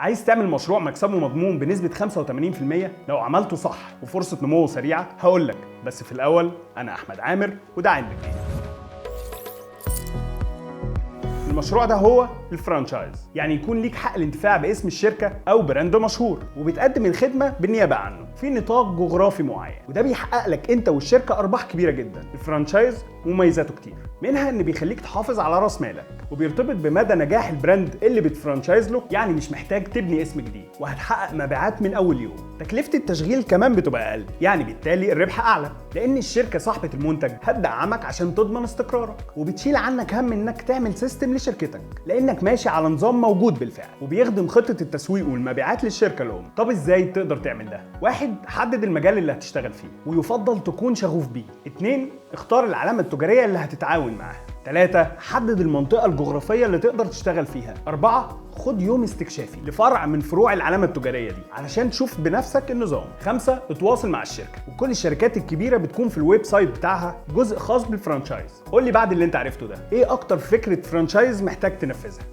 عايز تعمل مشروع مكسبه مضمون بنسبة 85%؟ لو عملته صح وفرصة نموه سريعة هقولك، بس في الأول أنا أحمد عامر وده علم جديد. المشروع ده هو الفرانشايز، يعني يكون ليك حق الانتفاع باسم الشركة أو براند مشهور وبتقدم الخدمة بالنيابة عنه في نطاق جغرافي معين، وده بيحقق لك أنت والشركة أرباح كبيرة جدا. الفرانشايز مميزاته كتير، منها إن بيخليك تحافظ على رأس مالك وبيرتبط بمدى نجاح البراند اللي بتفرانشايز له، يعني مش محتاج تبني اسم جديد وهتحقق مبيعات من أول يوم. تكلفة التشغيل كمان بتبقى أقل، يعني بالتالي الربح أعلى، لأن الشركة صاحبة المنتج هتدعمك عشان تضمن استقرارك، وبتشيل عنك هم إنك تعمل سيستم لشركتك لأنك ماشي على نظام موجود بالفعل وبيخدم خطة التسويق والمبيعات للشركة الأم. طب إزاي تقدر تعمل ده؟ 1. حدد المجال اللي هتشتغل فيه ويفضل تكون شغوف بيه. 2. اختار العلامة التجارية اللي هتتعاون معاها. 3. حدد المنطقة الجغرافية اللي تقدر تشتغل فيها. 4. خد يوم استكشافي لفرع من فروع العلامة التجارية دي علشان تشوف بنفسك النظام. 5. اتواصل مع الشركة، وكل الشركات الكبيرة بتكون في الويب سايت بتاعها جزء خاص بالفرانشايز. قول لي بعد اللي انت عرفته ده، ايه اكتر فكرة فرانشايز محتاج تنفذها؟